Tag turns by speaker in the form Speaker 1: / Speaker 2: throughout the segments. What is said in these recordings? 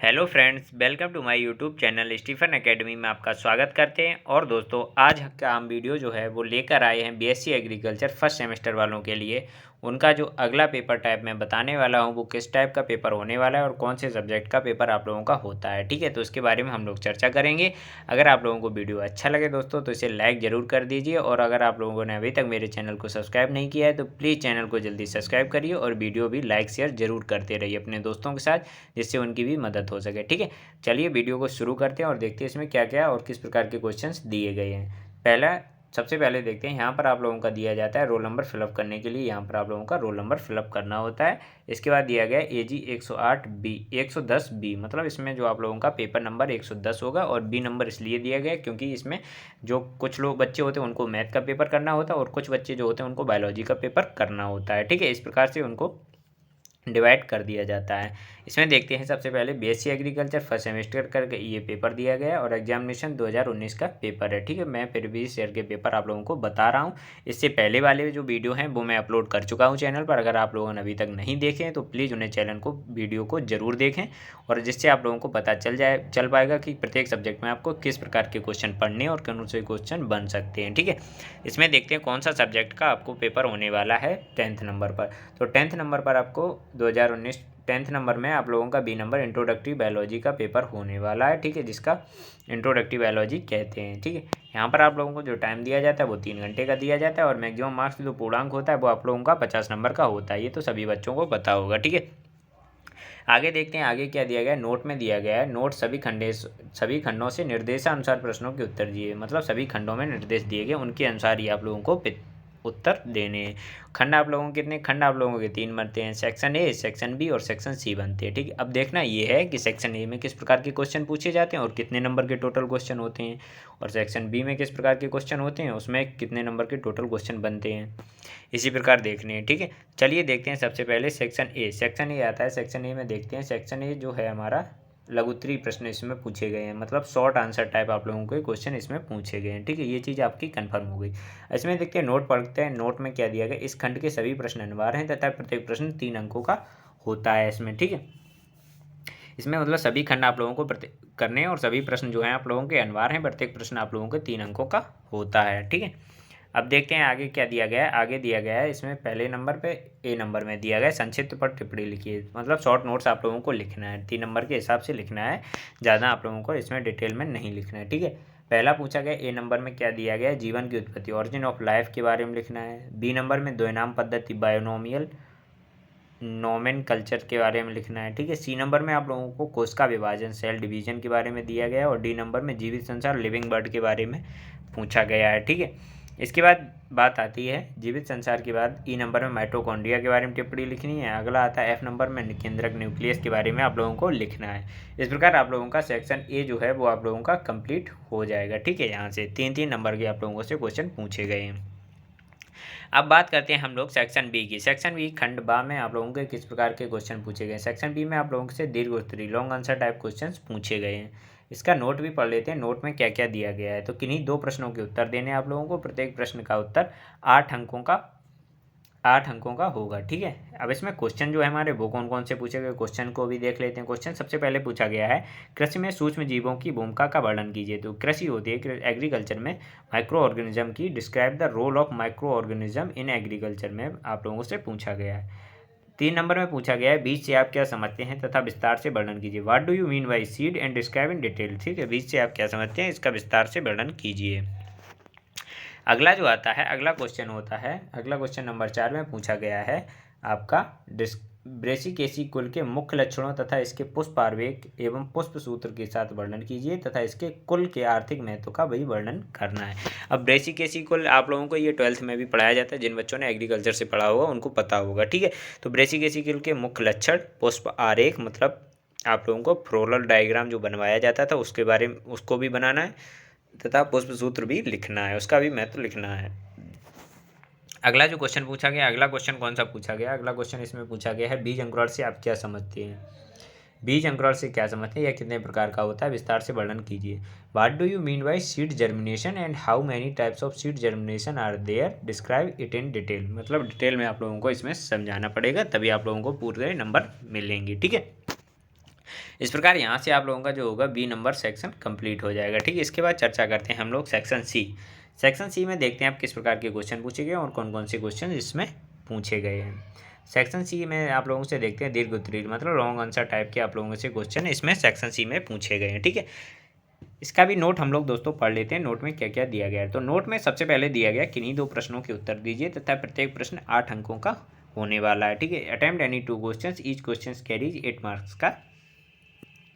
Speaker 1: Hello friends, welcome to my YouTube channel Stephen Academy में आपका स्वागत करते हैं। और दोस्तों, आज का हम वीडियो जो है वो लेकर आए हैं बीएससी एग्रीकल्चर फर्स्ट सेमेस्टर वालों के लिए। उनका जो अगला पेपर टाइप मैं बताने वाला हूं वो किस टाइप का पेपर होने वाला है और कौन से सब्जेक्ट का पेपर आप लोगों का होता है। ठीक है, तो इसके बारे में हम लोग चर्चा करेंगे। अगर आप लोगों को वीडियो अच्छा लगे दोस्तों तो इसे लाइक ज़रूर कर दीजिए, और अगर आप लोगों ने अभी तक मेरे चैनल को सब्सक्राइब नहीं किया है तो प्लीज़ चैनल को जल्दी सब्सक्राइब करिए और वीडियो भी लाइक शेयर ज़रूर करते रहिए अपने दोस्तों के साथ, जिससे उनकी भी मदद हो सके। ठीक है, चलिए वीडियो को शुरू करते हैं और देखते हैं इसमें क्या क्या और किस प्रकार के क्वेश्चंस दिए गए हैं। सबसे पहले देखते हैं, यहाँ पर आप लोगों का दिया जाता है रोल नंबर फिलअप करने के लिए। यहाँ पर आप लोगों का रोल नंबर फिलअप करना होता है। इसके बाद दिया गया AG 110B, मतलब इसमें जो आप लोगों का पेपर नंबर 110 होगा, और बी नंबर इसलिए दिया गया क्योंकि इसमें जो कुछ लोग बच्चे होते हैं उनको मैथ का पेपर करना होता है और कुछ बच्चे जो होते हैं उनको बायोलॉजी का पेपर करना होता है। ठीक है, इस प्रकार से उनको डिवाइड कर दिया जाता है। इसमें देखते हैं सबसे पहले बीएससी एग्रीकल्चर फर्स्ट सेमेस्टर का ये पेपर दिया गया है और एग्जामिनेशन 2019 का पेपर है। ठीक है, मैं फिर भी ईयर के पेपर आप लोगों को बता रहा हूँ। इससे पहले वाले जो वीडियो हैं वो मैं अपलोड कर चुका हूँ चैनल पर। अगर आप लोगों ने अभी तक नहीं देखे हैं तो प्लीज़ उन्हें चैनल को वीडियो को ज़रूर देखें, और जिससे आप लोगों को पता चल पाएगा कि प्रत्येक सब्जेक्ट में आपको किस प्रकार के क्वेश्चन पढ़ने और कौन से क्वेश्चन बन सकते हैं। ठीक है, इसमें देखते हैं कौन सा सब्जेक्ट का आपको पेपर होने वाला है 10th नंबर पर। तो 10th नंबर पर आपको 2019 10th नंबर में आप लोगों का बी नंबर इंट्रोडक्टरी बायोलॉजी का पेपर होने वाला है। ठीक है, जिसका इंट्रोडक्टरी बायोलॉजी कहते हैं। ठीक है, यहाँ पर आप लोगों को जो टाइम दिया जाता है वो 3 घंटे का दिया जाता है, और मैक्सिमम मार्क्स जो पूर्णांक होता है वो आप लोगों का 50 नंबर का होता है। ये तो सभी बच्चों को पता होगा। ठीक है, आगे देखते हैं आगे क्या दिया गया है। नोट में दिया गया है, नोट सभी खंडों से निर्देशानुसार प्रश्नों के उत्तर दिए, मतलब सभी खंडों में निर्देश दिए गए, उनके अनुसार ही आप लोगों को उत्तर देने हैं। खंड आप लोगों के कितने खंड आप लोगों के 3 बनते हैं, सेक्शन ए, सेक्शन बी और सेक्शन सी बनते हैं। ठीक है, अब देखना ये है कि सेक्शन ए में किस प्रकार के क्वेश्चन पूछे जाते हैं और कितने नंबर के टोटल क्वेश्चन होते हैं, और सेक्शन बी में किस प्रकार के क्वेश्चन होते हैं, उसमें कितने नंबर के टोटल क्वेश्चन बनते हैं, इसी प्रकार देखने हैं। ठीक है, चलिए देखते हैं सबसे पहले सेक्शन ए आता है। सेक्शन ए में देखते हैं, सेक्शन ए जो है हमारा लघुत्तरीय प्रश्न इसमें पूछे गए हैं, मतलब शॉर्ट आंसर टाइप आप लोगों को क्वेश्चन इसमें पूछे गए हैं। ठीक है, ये चीज़ आपकी कंफर्म हो गई। इसमें देखते हैं, नोट पढ़ते हैं। नोट में क्या दिया गया, इस खंड के सभी प्रश्न अनिवार्य हैं तथा प्रत्येक प्रश्न 3 अंकों का होता है इसमें। ठीक है, इसमें मतलब सभी खंड आप लोगों को करने हैं और सभी प्रश्न जो हैं आप लोगों के अनिवार्य हैं। प्रत्येक प्रश्न आप लोगों के 3 अंकों का होता है। ठीक है, अब देखते हैं आगे क्या दिया गया है। आगे दिया गया है इसमें पहले नंबर पे ए नंबर में दिया गया है, संक्षिप्त पर टिप्पणी लिखिए, मतलब शॉर्ट नोट्स आप लोगों को लिखना है, 3 नंबर के हिसाब से लिखना है, ज़्यादा आप लोगों को इसमें डिटेल में नहीं लिखना है। ठीक है, पहला पूछा गया ए नंबर में क्या दिया गया है, जीवन की उत्पत्ति, ऑरिजिन ऑफ लाइफ के बारे में लिखना है। बी नंबर में द्विनाम पद्धति, बायोनोमियल नोमेनकल्चर के बारे में लिखना है। ठीक है, सी नंबर में आप लोगों को कोशिका विभाजन, सेल डिवीजन के बारे में दिया गया है, और डी नंबर में जीवित संसार, लिविंग बर्ड के बारे में पूछा गया है। ठीक है, इसके बाद बात आती है जीवित संसार के बाद ई नंबर में माइटोकॉन्ड्रिया के बारे में टिप्पणी लिखनी है। अगला आता है एफ नंबर में केंद्रक न्यूक्लियस के बारे में आप लोगों को लिखना है। इस प्रकार आप लोगों का सेक्शन ए जो है वो आप लोगों का कंप्लीट हो जाएगा। ठीक है, यहाँ से 3-3 नंबर के आप लोगों से क्वेश्चन पूछे गए हैं। अब बात करते हैं हम लोग सेक्शन बी की। सेक्शन बी खंड बा में आप लोगों के किस प्रकार के क्वेश्चन पूछे गए हैं। सेक्शन बी में आप लोगों से दीर्घ उत्तरीय लॉन्ग आंसर टाइप क्वेश्चंस पूछे गए हैं। इसका नोट भी पढ़ लेते हैं, नोट में क्या क्या दिया गया है। तो किन्हीं 2 प्रश्नों के उत्तर देने आप लोगों को, प्रत्येक प्रश्न का उत्तर 8 अंकों का होगा। ठीक है, अब इसमें क्वेश्चन जो है हमारे वो कौन कौन से पूछे गए, क्वेश्चन को भी देख लेते हैं। क्वेश्चन सबसे पहले पूछा गया है, कृषि में सूक्ष्म जीवों की भूमिका का वर्णन कीजिए। तो कृषि होती है एग्रीकल्चर में माइक्रो ऑर्गेनिज्म की, describe the role of micro organism in agriculture में आप लोगों से पूछा गया है। 3 नंबर में पूछा गया है, बीज से आप क्या समझते हैं तथा विस्तार से वर्णन कीजिए। What do you mean by seed and describe in detail. ठीक है, बीज से आप क्या समझते हैं, इसका विस्तार से वर्णन कीजिए। अगला जो आता है, अगला क्वेश्चन होता है, अगला क्वेश्चन नंबर 4 में पूछा गया है आपका ब्रेसिकेसी कुल के मुख्य लक्षणों तथा इसके पुष्प आवेग एवं पुष्प सूत्र के साथ वर्णन कीजिए तथा इसके कुल के आर्थिक महत्व का वही वर्णन करना है। अब ब्रेसिकेसी कुल आप लोगों को ये 12th में भी पढ़ाया जाता है, जिन बच्चों ने एग्रीकल्चर से पढ़ा होगा उनको पता होगा। ठीक है, तो ब्रेसिकेसी कुल के मुख्य लक्षण, पुष्प आरेख, मतलब आप लोगों को फ्लोरल डायग्राम जो बनवाया जाता था उसके बारे में उसको भी बनाना है, तथा पुष्प सूत्र भी लिखना है, उसका भी महत्व लिखना है। अगला जो क्वेश्चन पूछा गया, अगला क्वेश्चन कौन सा पूछा गया, अगला क्वेश्चन इसमें पूछा गया है, बीज अंकुरण से आप क्या समझते हैं। बीज अंकुरण से क्या समझते हैं, यह कितने प्रकार का होता है, विस्तार से वर्णन कीजिए। What do you mean by seed germination and how many types of seed germination are there, describe it in detail. मतलब डिटेल में आप लोगों को इसमें समझाना पड़ेगा, तभी आप लोगों को पूरे नंबर मिलेंगे। ठीक है, इस प्रकार यहाँ से आप लोगों का जो होगा बी नंबर सेक्शन कंप्लीट हो जाएगा। ठीक है, इसके बाद चर्चा करते हैं हम लोग सेक्शन सी। सेक्शन सी में देखते हैं आप किस प्रकार के क्वेश्चन पूछे गए और कौन कौन से क्वेश्चन इसमें पूछे गए हैं। सेक्शन सी में आप लोगों से देखते हैं दीर्घ उत्तरीय मतलब लॉन्ग आंसर टाइप के आप लोगों से क्वेश्चन इसमें सेक्शन सी में पूछे गए हैं। ठीक है, इसका भी नोट हम लोग दोस्तों पढ़ लेते हैं, नोट में क्या क्या दिया गया है। तो नोट में सबसे पहले दिया गया किन्हीं 2 प्रश्नों के उत्तर दीजिए तथा प्रत्येक प्रश्न 8 अंकों का होने वाला है। ठीक है, attempt any 2 questions, each question carries 8 marks का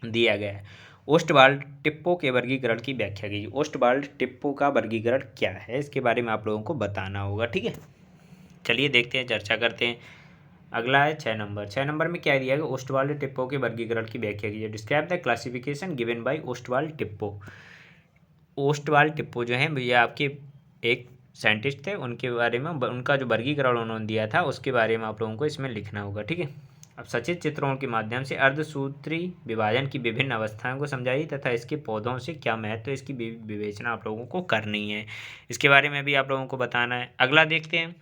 Speaker 1: दिया गया है। ओस्टवाल्ड टिप्पो के वर्गीकरण की व्याख्या कीजिए। ओस्टवाल्ड टिप्पो का वर्गीकरण क्या है, इसके बारे में आप लोगों को बताना होगा। ठीक है, चलिए देखते हैं, चर्चा करते हैं। अगला है 6 नंबर। 6 नंबर में क्या दिया गया, ओस्टवाल्ड टिप्पो के वर्गीकरण की व्याख्या कीजिए। Describe the classification given by Ostwald टिप्पो। ओस्टवाल्ड टिप्पो जो है ये आपके एक साइंटिस्ट थे, उनके बारे में उनका जो वर्गीकरण उन्होंने दिया था उसके बारे में आप लोगों को इसमें लिखना होगा। ठीक है, अब सचित्र चित्रों के माध्यम से अर्धसूत्री विभाजन की विभिन्न अवस्थाओं को समझाइए तथा इसके पौधों से क्या महत्व है इसकी विवेचना आप लोगों को करनी है, इसके बारे में भी आप लोगों को बताना है। अगला देखते हैं,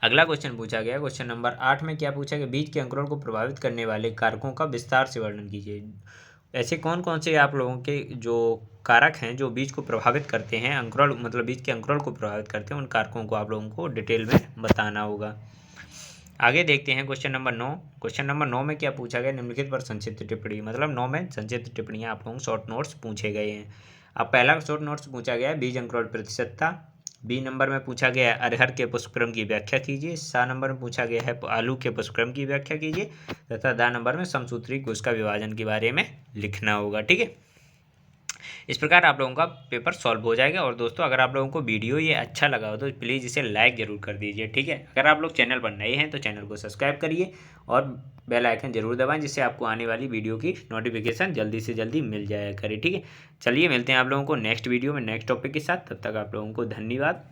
Speaker 1: अगला क्वेश्चन पूछा गया क्वेश्चन नंबर 8 में क्या पूछा गया, बीज के अंकुरण को प्रभावित करने वाले कारकों का विस्तार से वर्णन कीजिए। ऐसे कौन कौन से आप लोगों के जो कारक हैं जो बीज को प्रभावित करते हैं, अंकुरण मतलब बीज के अंकुरण को प्रभावित करते हैं, उन कारकों को आप लोगों को डिटेल में बताना होगा। आगे देखते हैं क्वेश्चन नंबर 9। क्वेश्चन नंबर 9 में क्या पूछा गया, निम्नलिखित पर संक्षिप्त टिप्पणी, मतलब 9 में संक्षिप्त टिप्पणियाँ आप लोगों को शॉर्ट नोट्स पूछे गए हैं। अब पहला शॉर्ट नोट्स पूछा गया है बीज अंकुरण प्रतिशतता। बी नंबर में पूछा गया है अरहर के पुष्पक्रम की व्याख्या कीजिए। 7 नंबर में पूछा गया है आलू के पुष्पक्रम की व्याख्या कीजिए तथा 10 नंबर में समसूत्री कोशिका विभाजन के बारे में लिखना होगा। ठीक है, इस प्रकार आप लोगों का पेपर सॉल्व हो जाएगा। और दोस्तों अगर आप लोगों को वीडियो ये अच्छा लगा हो तो प्लीज़ इसे लाइक ज़रूर कर दीजिए। ठीक है, अगर आप लोग चैनल पर नए हैं तो चैनल को सब्सक्राइब करिए और बेल आइकन जरूर दबाएं जिससे आपको आने वाली वीडियो की नोटिफिकेशन जल्दी से जल्दी मिल जाया करे। ठीक है, चलिए मिलते हैं आप लोगों को नेक्स्ट वीडियो में नेक्स्ट टॉपिक के साथ, तब तक आप लोगों को धन्यवाद।